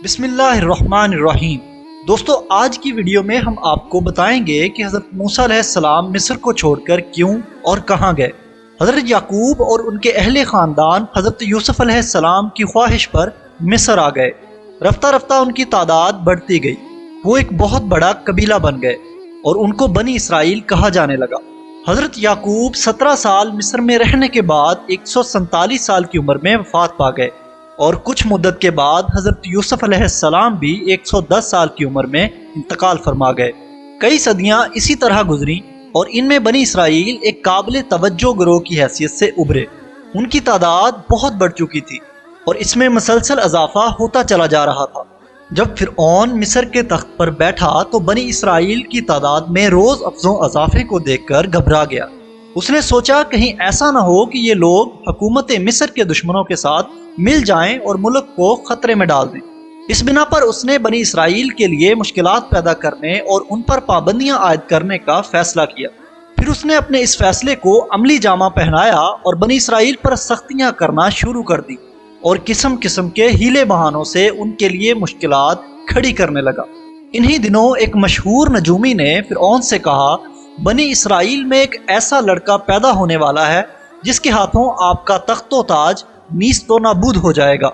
بسم اللہ الرحمن الرحیم۔ دوستو، آج کی ویڈیو میں ہم آپ کو بتائیں گے کہ حضرت موسیٰ علیہ السلام مصر کو چھوڑ کر کیوں اور کہاں گئے۔ حضرت یعقوب اور ان کے اہل خاندان حضرت یوسف علیہ السلام کی خواہش پر مصر آ گئے۔ رفتہ رفتہ ان کی تعداد بڑھتی گئی، وہ ایک بہت بڑا قبیلہ بن گئے اور ان کو بنی اسرائیل کہا جانے لگا۔ حضرت یعقوب 17 سال مصر میں رہنے کے بعد 147 سال کی عمر میں وفات پا گئے، اور کچھ مدت کے بعد حضرت یوسف علیہ السلام بھی 110 سال کی عمر میں انتقال فرما گئے۔ کئی صدیاں اسی طرح گزریں اور ان میں بنی اسرائیل ایک قابل توجہ گروہ کی حیثیت سے ابھرے۔ ان کی تعداد بہت بڑھ چکی تھی اور اس میں مسلسل اضافہ ہوتا چلا جا رہا تھا۔ جب فرعون مصر کے تخت پر بیٹھا تو بنی اسرائیل کی تعداد میں روز افزوں اضافے کو دیکھ کر گھبرا گیا۔ اس نے سوچا کہیں ایسا نہ ہو کہ یہ لوگ حکومت مصر کے دشمنوں کے ساتھ مل جائیں اور ملک کو خطرے میں ڈال دیں۔ اس بنا پر اس نے بنی اسرائیل کے لیے مشکلات پیدا کرنے اور ان پر پابندیاں عائد کرنے کا فیصلہ کیا۔ پھر اس نے اپنے اس فیصلے کو عملی جامہ پہنایا اور بنی اسرائیل پر سختیاں کرنا شروع کر دی اور قسم قسم کے ہیلے بہانوں سے ان کے لیے مشکلات کھڑی کرنے لگا۔ انہی دنوں ایک مشہور نجومی نے فرعون سے کہا، بنی اسرائیل میں ایک ایسا لڑکا پیدا ہونے والا ہے جس کے ہاتھوں آپ کا تخت و تاج نیست و نابود ہو جائے گا۔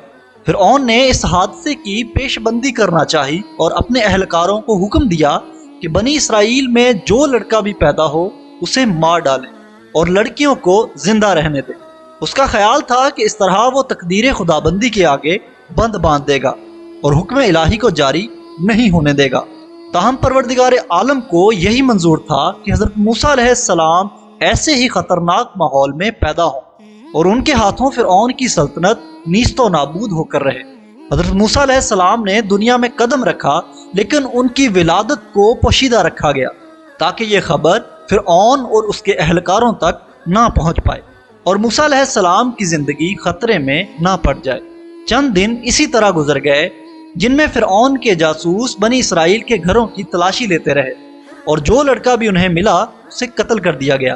فرعون نے اس حادثے کی پیش بندی کرنا چاہی اور اپنے اہلکاروں کو حکم دیا کہ بنی اسرائیل میں جو لڑکا بھی پیدا ہو اسے مار ڈالیں اور لڑکیوں کو زندہ رہنے دیں۔ اس کا خیال تھا کہ اس طرح وہ تقدیر خدابندی کے آگے بند باندھ دے گا اور حکم الہی کو جاری نہیں ہونے دے گا۔ تاہم پروردگار عالم کو یہی منظور تھا کہ حضرت موسیٰ علیہ السلام ایسے ہی خطرناک ماحول میں پیدا ہوں اور ان کے ہاتھوں فرعون کی سلطنت نیست و نابود ہو کر رہے۔ حضرت موسیٰ علیہ السلام نے دنیا میں قدم رکھا لیکن ان کی ولادت کو پوشیدہ رکھا گیا تاکہ یہ خبر فرعون اور اس کے اہلکاروں تک نہ پہنچ پائے اور موسیٰ علیہ السلام کی زندگی خطرے میں نہ پڑ جائے۔ چند دن اسی طرح گزر گئے جن میں فرعون کے جاسوس بنی اسرائیل کے گھروں کی تلاشی لیتے رہے اور جو لڑکا بھی انہیں ملا اسے قتل کر دیا گیا۔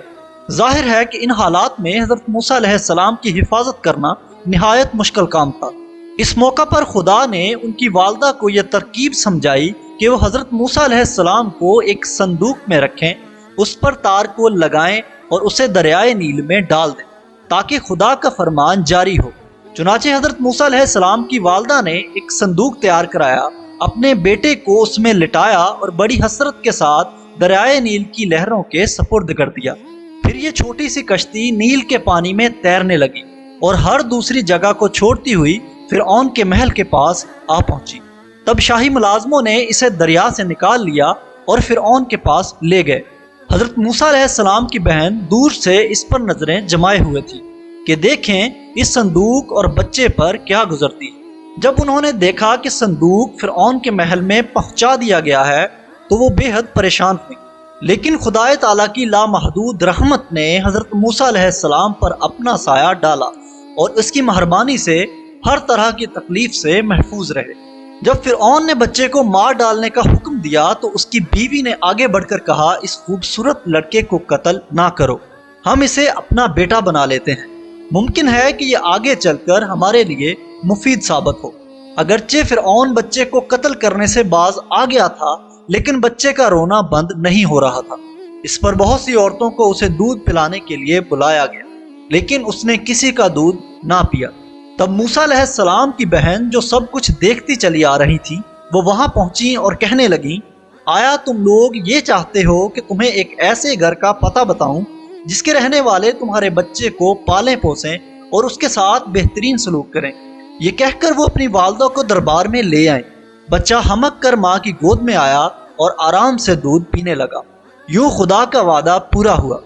ظاہر ہے کہ ان حالات میں حضرت موسیٰ علیہ السلام کی حفاظت کرنا نہایت مشکل کام تھا۔ اس موقع پر خدا نے ان کی والدہ کو یہ ترکیب سمجھائی کہ وہ حضرت موسیٰ علیہ السلام کو ایک صندوق میں رکھیں، اس پر تار کو لگائیں اور اسے دریائے نیل میں ڈال دیں تاکہ خدا کا فرمان جاری ہو۔ چنانچہ حضرت موسیٰ علیہ السلام کی والدہ نے ایک صندوق تیار کرایا، اپنے بیٹے کو اس میں لٹایا اور بڑی حسرت کے ساتھ دریائے نیل کی لہروں کے سپرد کر دیا۔ پھر یہ چھوٹی سی کشتی نیل کے پانی میں تیرنے لگی اور ہر دوسری جگہ کو چھوڑتی ہوئی فرعون کے محل کے پاس آ پہنچی۔ تب شاہی ملازموں نے اسے دریا سے نکال لیا اور فرعون کے پاس لے گئے۔ حضرت موسیٰ علیہ السلام کی بہن دور سے اس پر نظریں جمائے ہوئے تھی کہ دیکھیں اس صندوق اور بچے پر کیا گزرتی۔ جب انہوں نے دیکھا کہ صندوق فرعون کے محل میں پہنچا دیا گیا ہے تو وہ بے حد پریشان ہوئی، لیکن خدا تعالیٰ کی لامحدود رحمت نے حضرت موسیٰ علیہ السلام پر اپنا سایہ ڈالا اور اس کی مہربانی سے ہر طرح کی تکلیف سے محفوظ رہے۔ جب فرعون نے بچے کو مار ڈالنے کا حکم دیا تو اس کی بیوی نے آگے بڑھ کر کہا، اس خوبصورت لڑکے کو قتل نہ کرو، ہم اسے اپنا بیٹا بنا لیتے ہیں، ممکن ہے کہ یہ آگے چل کر ہمارے لیے مفید ثابت ہو۔ اگرچہ فرعون بچے کو قتل کرنے سے باز آ گیا تھا لیکن بچے کا رونا بند نہیں ہو رہا تھا۔ اس پر بہت سی عورتوں کو اسے دودھ پلانے کے لیے بلایا گیا لیکن اس نے کسی کا دودھ نہ پیا۔ تب موسیٰ علیہ السلام کی بہن جو سب کچھ دیکھتی چلی آ رہی تھی وہ وہاں پہنچی اور کہنے لگیں، آیا تم لوگ یہ چاہتے ہو کہ تمہیں ایک ایسے گھر کا پتہ بتاؤں جس کے رہنے والے تمہارے بچے کو پالیں پوسیں اور اس کے ساتھ بہترین سلوک کریں؟ یہ کہہ کر وہ اپنی والدہ کو دربار میں لے آئیں۔ بچہ ہمک کر ماں کی گود میں آیا اور آرام سے دودھ پینے لگا۔ یوں خدا کا وعدہ پورا ہوا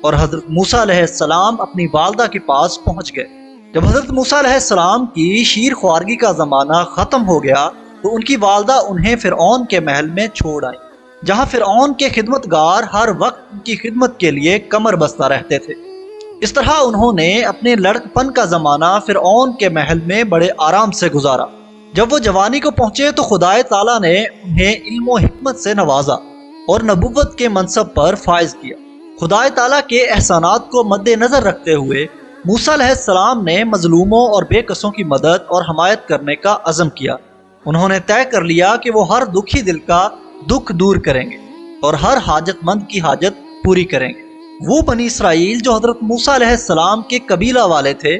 اور حضرت موسیٰ علیہ السلام اپنی والدہ کے پاس پہنچ گئے۔ جب حضرت موسیٰ علیہ السلام کی شیر خوارگی کا زمانہ ختم ہو گیا تو ان کی والدہ انہیں فرعون کے محل میں چھوڑ آئیں، جہاں فرعون کے خدمتگار ہر وقت ان کی خدمت کے لیے کمر بستہ رہتے تھے۔ اس طرح انہوں نے اپنے لڑکپن کا زمانہ فرعون کے محل میں بڑے آرام سے گزارا۔ جب وہ جوانی کو پہنچے تو خدا تعالیٰ نے انہیں علم و حکمت سے نوازا اور نبوت کے منصب پر فائز کیا۔ خدا تعالیٰ کے احسانات کو مد نظر رکھتے ہوئے موسیٰ علیہ السلام نے مظلوموں اور بے کسوں کی مدد اور حمایت کرنے کا عزم کیا انہوں نے طے کر لیا کہ وہ ہر دکھی دل کا دکھ دور کریں گے اور ہر حاجت مند کی حاجت پوری کریں گے۔ وہ بنی اسرائیل جو حضرت موسیٰ علیہ السلام کے قبیلہ والے تھے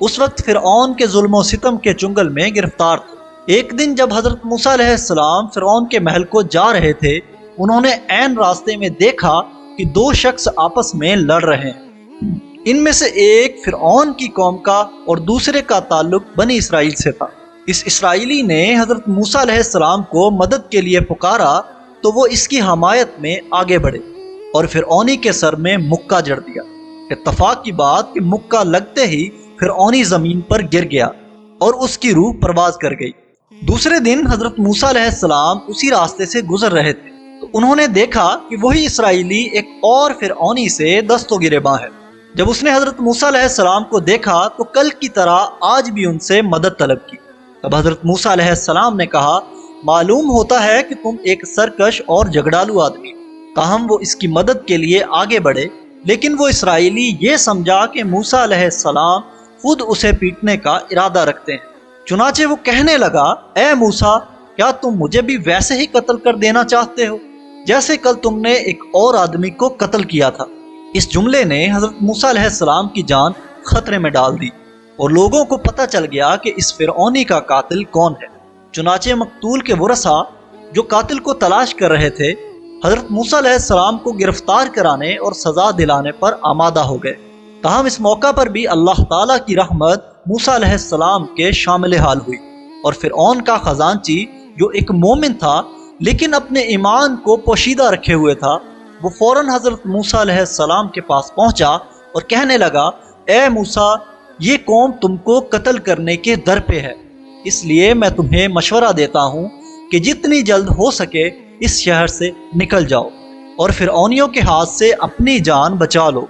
اس وقت فرعون کے ظلم و ستم کے چنگل میں گرفتار تھے۔ ایک دن جب حضرت موسیٰ علیہ السلام فرعون کے محل کو جا رہے تھے انہوں نے عین راستے میں دیکھا کہ دو شخص آپس میں لڑ رہے ہیں۔ ان میں سے ایک فرعون کی قوم کا اور دوسرے کا تعلق بنی اسرائیل سے تھا۔ اس اسرائیلی نے حضرت موسیٰ علیہ السلام کو مدد کے لیے پکارا تو وہ اس کی حمایت میں آگے بڑھے اور فرعونی کے سر میں مکہ جڑ دیا۔ اتفاق کی بات کہ مکہ لگتے ہی فرعونی زمین پر گر گیا اور اس کی روح پرواز کر گئی۔ دوسرے دن حضرت موسیٰ علیہ السلام اسی راستے سے گزر رہے تھے تو انہوں نے دیکھا کہ وہی اسرائیلی ایک اور فرعونی سے دست و گریباں ہے۔ جب اس نے حضرت موسیٰ علیہ السلام کو دیکھا تو کل کی طرح آج بھی ان سے مدد طلب کی۔ تب حضرت موسیٰ علیہ السلام نے کہا معلوم ہوتا ہے کہ تم ایک سرکش اور جھگڑالو آدمی ہو۔ تاہم وہ اس کی مدد کے لیے آگے بڑھے لیکن وہ اسرائیلی یہ سمجھا کہ موسیٰ علیہ السلام خود اسے پیٹنے کا ارادہ رکھتے ہیں۔ چنانچہ وہ کہنے لگا اے موسیٰ کیا تم مجھے بھی ویسے ہی قتل کر دینا چاہتے ہو جیسے کل تم نے ایک اور آدمی کو قتل کیا تھا۔ اس جملے نے حضرت موسیٰ علیہ السلام کی جان خطرے میں ڈال دی اور لوگوں کو پتہ چل گیا کہ اس فرعونی کا قاتل کون ہے۔ چنانچہ مقتول کے ورثاء جو قاتل کو تلاش کر رہے تھے حضرت موسیٰ علیہ السلام کو گرفتار کرانے اور سزا دلانے پر آمادہ ہو گئے۔ تاہم اس موقع پر بھی اللہ تعالیٰ کی رحمت موسیٰ علیہ السلام کے شامل حال ہوئی اور فرعون کا خزانچی جو ایک مومن تھا لیکن اپنے ایمان کو پوشیدہ رکھے ہوئے تھا وہ فوراً حضرت موسیٰ علیہ السلام کے پاس پہنچا اور کہنے لگا اے موسیٰ یہ قوم تم کو قتل کرنے کے در پہ ہے، اس لیے میں تمہیں مشورہ دیتا ہوں کہ جتنی جلد ہو سکے اس شہر سے نکل جاؤ اور فرعونیوں کے ہاتھ سے اپنی جان بچا لو۔